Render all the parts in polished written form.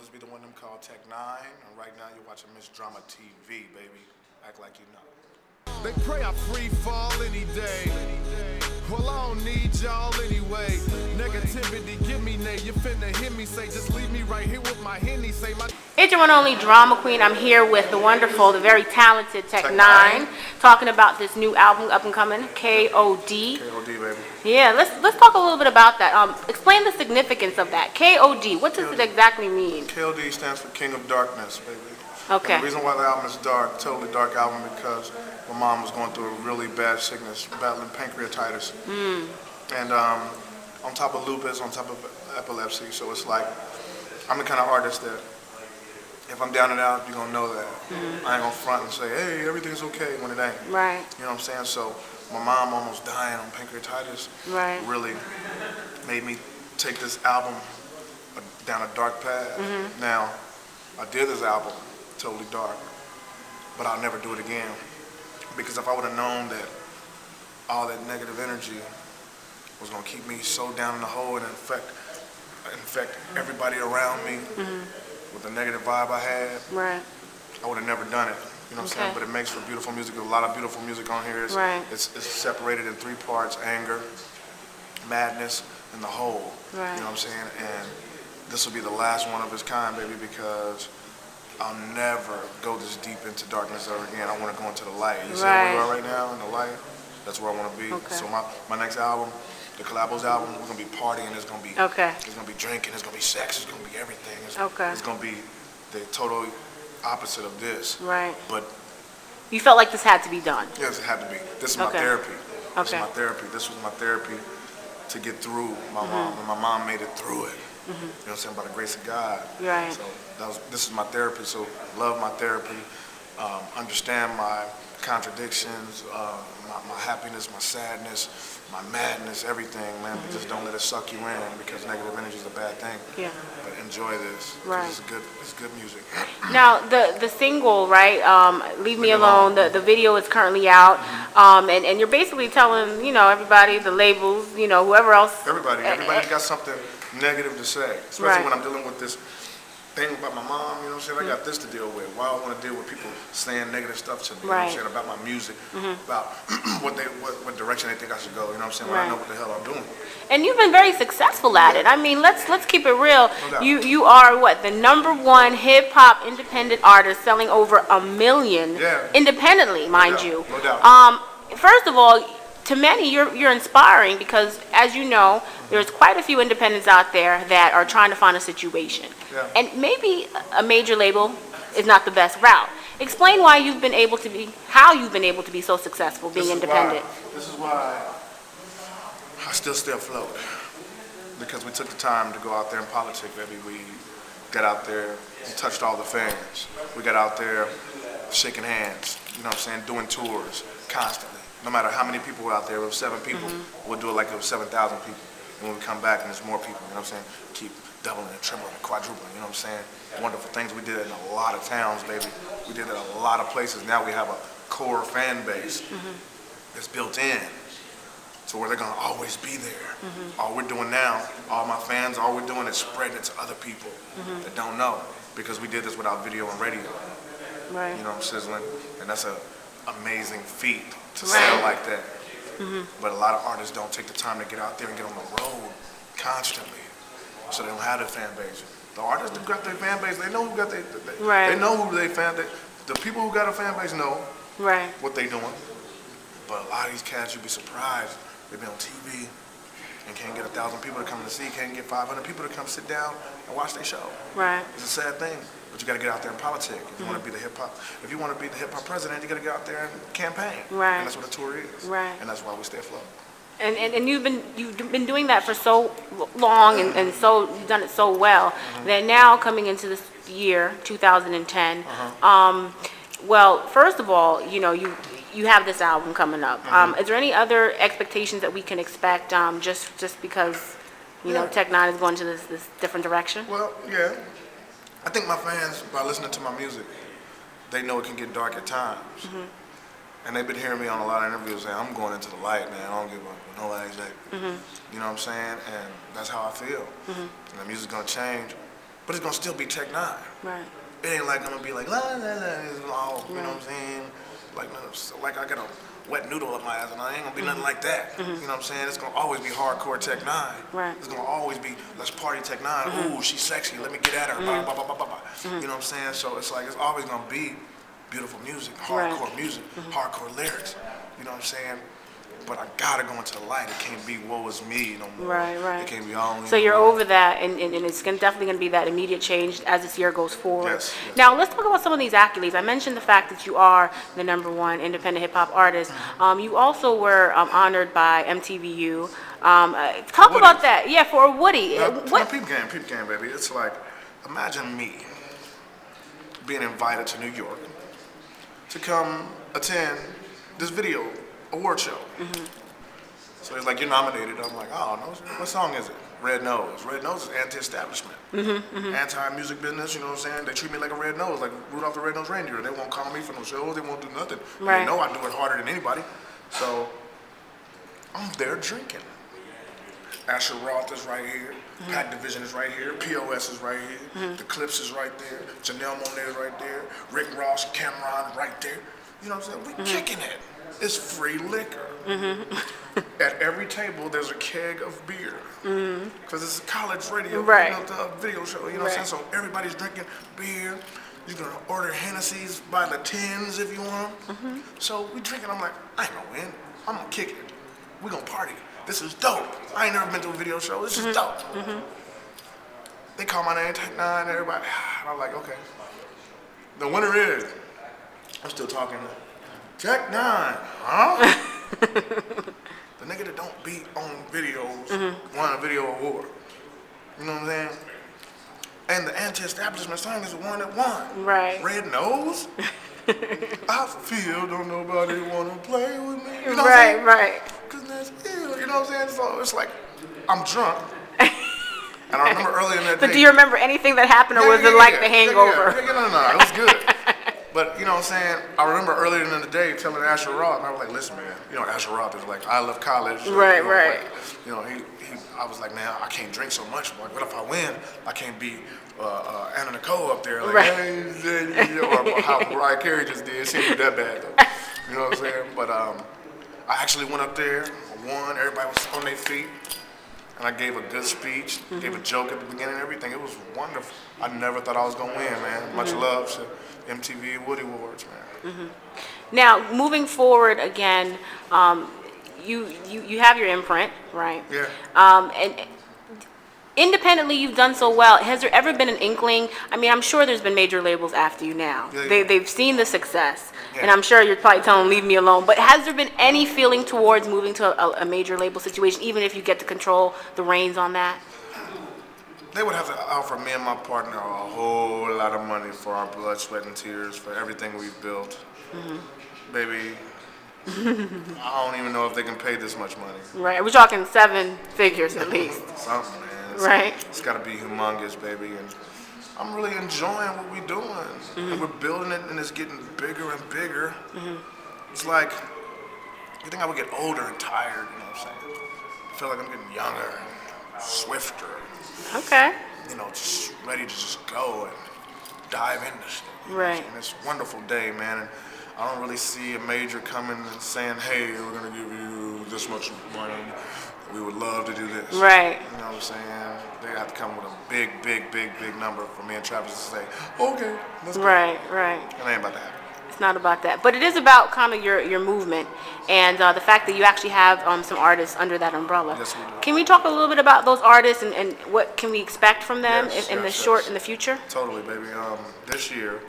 this be the one of them called Tech-9, and right now you're watching Miss Drama TV, baby. Act like you know. They pray I free fall any day. Well, I don't need y'all anyway. Negativity, give me nay. You finna hear me say, just leave me right here with my Henny. Say my. It's your one and only drama queen. I'm here with the wonderful, the very talented Tech-9, talking about this new album up and coming, K.O.D. K.O.D, baby. Yeah, let's talk a little bit about that. Explain the significance of that. K.O.D. What does it exactly mean? K.O.D stands for King of Darkness, baby. Okay. And the reason why the album is dark, totally dark album, because my mom was going through a really bad sickness, battling pancreatitis. And on top of lupus, on top of epilepsy. So it's like, I'm the kind of artist that, if I'm down and out, you're going to know that. I ain't going to front and say, hey, everything's okay when it ain't. Right. You know what I'm saying? So my mom almost dying on pancreatitis really made me take this album down a dark path. Now, I did this album totally dark, but I'll never do it again. Because if I would have known that all that negative energy was going to keep me so down in the hole and infect everybody around me with the negative vibe I had, I would have never done it. You know what I'm saying? But it makes for beautiful music. There's a lot of beautiful music on here. It's separated in 3 parts: anger, madness, and the whole. You know what I'm saying? And this will be the last one of its kind, baby, because I'll never go this deep into darkness ever again. I want to go into the light. You see where we are right now in the light? That's where I want to be. So my next album, the Collabos album, we're gonna be partying. It's gonna be it's gonna be drinking. It's gonna be sex. It's gonna be everything. It's gonna be the total opposite of this. But you felt like this had to be done. Yes, it had to be. This is my therapy. This is my therapy. This was my therapy to get through my mom. And my mom made it through it. You know what I'm saying? By the grace of God. So this is my therapy. So love my therapy. Understand my contradictions, my happiness, my sadness, my madness, everything, man. But just don't let it suck you in, because negative energy is a bad thing. But enjoy this. It's good music. Now the single, Leave Me Alone. The video is currently out, and you're basically telling everybody, the labels, whoever else. Everybody's got something negative to say, especially when I'm dealing with this thing about my mom. You know what I'm saying? I got this to deal with. Why I want to deal with people saying negative stuff to me. You know what I'm saying? About my music, about what direction they think I should go. You know what I'm saying? When I know what the hell I'm doing. And you've been very successful at it. I mean, let's keep it real. You are what, the #1 hip hop independent artist, selling over 1 million independently, mind you. No doubt. First of all, to many, you're inspiring, because, as you know, there's quite a few independents out there that are trying to find a situation. And maybe a major label is not the best route. Explain how you've been able to be so successful being independent. This is why I still stay afloat, because we took the time to go out there and politic, baby. We got out there and touched all the fans. We got out there shaking hands, you know what I'm saying, doing tours constantly. No matter how many people were out there, it was 7 people, we'll do it like it was 7,000 people. When we come back and there's more people, you know what I'm saying, keep doubling and tripling and quadrupling, you know what I'm saying? Wonderful things. We did it in a lot of towns, baby. We did it in a lot of places. Now we have a core fan base that's built in, so where they're gonna always be there. All we're doing now, all my fans, all we're doing is spreading it to other people that don't know, because we did this without video and radio. You know, I'm sizzling, and that's an amazing feat to sell like that. But a lot of artists don't take the time to get out there and get on the road constantly, so they don't have their fan base. The artists that got their fan base, they know who got their, they know who they fan base. The people who got a fan base know what they doing. But a lot of these cats, you'd be surprised, they've been on TV and can't get 1,000 people to come to see, can't get 500 people to come sit down and watch their show. It's a sad thing. But you got to get out there and politic. If you want to be the hip hop president, you got to get out there and campaign. And that's what a tour is. And that's why we stay afloat. And you've been doing that for so long, and so you've done it so well that now, coming into this year 2010, well, first of all, you have this album coming up. Is there any other expectations that we can expect, just because Tech-9 is going to this different direction? Well, yeah. I think my fans, by listening to my music, they know it can get dark at times. And they've been hearing me on a lot of interviews saying, I'm going into the light, man. I don't give a no ass. You know what I'm saying? And that's how I feel. And the music's gonna change. but it's gonna still be Tech-N9ne. Right. It ain't like I'm gonna be like la la la, it's all, you know what I'm saying? Like I got a wet noodle up my ass, and I ain't gonna be nothing like that. You know what I'm saying? It's gonna always be hardcore Tech-N9ne. Right. It's gonna always be let's party Tech-N9ne. Ooh, she's sexy. Let me get at her. Blah, blah, blah, blah, blah. You know what I'm saying? So it's like it's always gonna be beautiful music, hardcore music, hardcore lyrics. You know what I'm saying? But I gotta go into the light. It can't be woe is me no more. Right, right. It can't be all. So you're over that, and it's definitely going to be that immediate change as this year goes forward. Yes, yes. Now, let's talk about some of these accolades. I mentioned the fact that you are the #1 independent hip-hop artist. You also were honored by MTVU. Talk Woodie. about that. Yeah, for a Woodie. What? Peep game, baby. It's like, imagine me being invited to New York to come attend this video award show. So he's like, you're nominated. I'm like, oh, no, what song is it? Red Nose. Red Nose is anti-establishment. Anti-music business, you know what I'm saying? They treat me like a red nose, like Rudolph the Red-Nosed Reindeer. They won't call me for no shows. They won't do nothing. Right. They know I do it harder than anybody. So I'm there drinking. Asher Roth is right here. Pack Division is right here. POS is right here. The Clips is right there. Janelle Monáe is right there. Rick Ross, Cameron right there. You know what I'm saying? We kicking it. It's free liquor. At every table, there's a keg of beer. Because it's a college radio video show. You know what I'm saying? So everybody's drinking beer. You're going to order Hennessy's by the tins if you want. So we drinking. I'm like, I ain't going to win. I'm going to kick it. We're going to party. This is dope. I ain't never been to a video show. This is dope. They call my name Tech-N9ne, everybody. And I'm like, okay. The winner is, I'm still talking to Tech-N9ne, huh? The nigga that don't beat on videos won a video award. You know what I'm saying? And the anti-establishment song is the one that won. Right. Red Nose. I feel don't nobody wanna play with me. You know Right, right. Cause that's ill. You know what I'm saying? So it's like I'm drunk. And I remember earlier in that day. But do you remember anything that happened, or was it like the hangover? No, it was good. But you know what I'm saying? I remember earlier in the day telling Asher Roth, and I was like, listen, man, you know, Asher Roth is like, I love college. Right, you know, right. Like, you know, I was like, man, I can't drink so much. Like, what if I win? I can't be Anna Nicole up there. Like, Right. hey, or how Mariah Carey just did. She ain't that bad, though. You know what I'm saying? But I actually went up there, won, everybody was on their feet. And I gave a good speech, gave a joke at the beginning and everything. It was wonderful. I never thought I was going to win, man. Much love to MTV Woodie Awards, man. Now, moving forward again, you have your imprint, right? Yeah. And independently, you've done so well. Has there ever been an inkling? I mean, I'm sure there's been major labels after you now. Yeah. They've seen the success, Yeah. and I'm sure you're probably telling them, leave me alone. But has there been any feeling towards moving to a major label situation, even if you get to control the reins on that? They would have to offer me and my partner a whole lot of money for our blood, sweat, and tears, for everything we've built. Baby, I don't even know if they can pay this much money. Right, we're talking 7 figures at least. Something, man. Right. It's got to be humongous, baby. And I'm really enjoying what we're doing. And we're building it, and it's getting bigger and bigger. It's like, you think I would get older and tired, you know what I'm saying? I feel like I'm getting younger, swifter. Okay. You know, just ready to just go and dive into shit. Right. And it's a wonderful day, man. And I don't really see a major coming and saying, hey, we're going to give you this much money. We would love to do this. Right. You know what I'm saying? They have to come with a big number for me and Travis to say, okay, let's go. Right, right. It ain't about to happen. It's not about that. But it is about kind of your movement and the fact that you actually have some artists under that umbrella. Yes, we do. Can we talk a little bit about those artists and what can we expect from them in the future? Totally, baby. This year,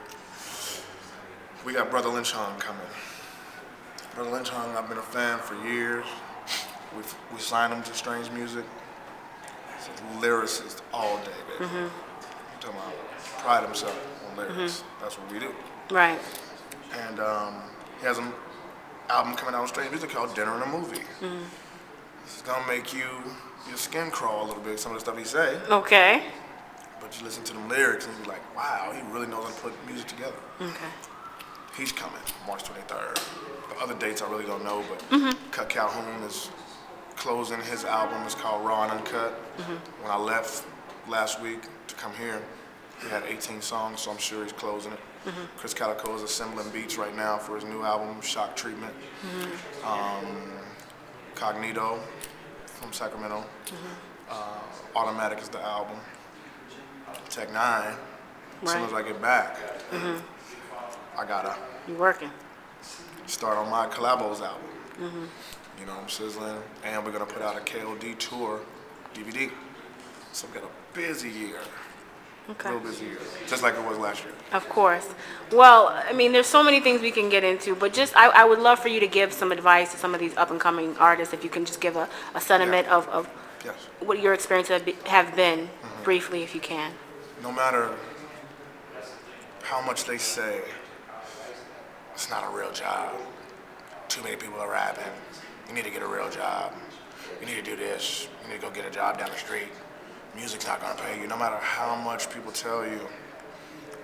we got Brother Lynch Hung coming. Brother Lynch Hung, I've been a fan for years. We signed him to Strange Music. He's a lyricist all day, baby. I'm talking about pride himself on lyrics. That's what we do. Right. And he has an album coming out on Strange Music called Dinner and a Movie. It's gonna make your skin crawl a little bit, some of the stuff he say. Okay. But you listen to them lyrics and you're like, wow, he really knows how to put music together. Okay. He's coming March 23rd. The other dates I really don't know, but Cut Calhoun is closing his album. It's called Raw and Uncut. When I left last week to come here, He had 18 songs, so I'm sure he's closing it. Chris Calico is assembling beats right now for his new album, Shock Treatment. Cognito from Sacramento. Automatic is the album. Tech-9. As soon as I get back, I gotta You working? start on my collabos album. You know, I'm sizzling, and we're gonna put out a K.O.D tour DVD. So we got a busy year, Okay. real busy year, just like it was last year. Of course. Well, I mean, there's so many things we can get into, but just I would love for you to give some advice to some of these up-and-coming artists, if you can just give a sentiment of Yes. what your experiences have been, briefly, if you can. No matter how much they say, it's not a real job. Too many people are rapping. You need to get a real job. You need to do this. You need to go get a job down the street. Music's not gonna pay you. No matter how much people tell you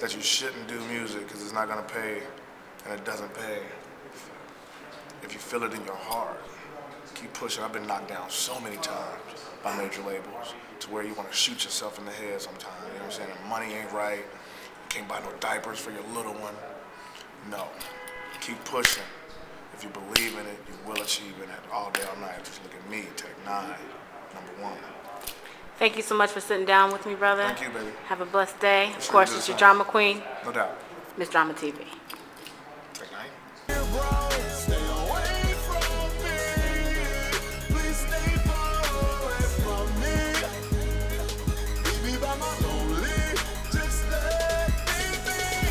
that you shouldn't do music because it's not gonna pay, and it doesn't pay. If you feel it in your heart, keep pushing. I've been knocked down so many times by major labels to where you want to shoot yourself in the head sometimes. You know what I'm saying? And money ain't right. You can't buy no diapers for your little one. No. Keep pushing. If you believe in it, you will achieve it all day, all night. Just look at me, Tech-9, #1. Thank you so much for sitting down with me, brother. Thank you, baby. Have a blessed day. Of sure course, you do it's the your same. drama queen, No doubt. Miss Drama TV.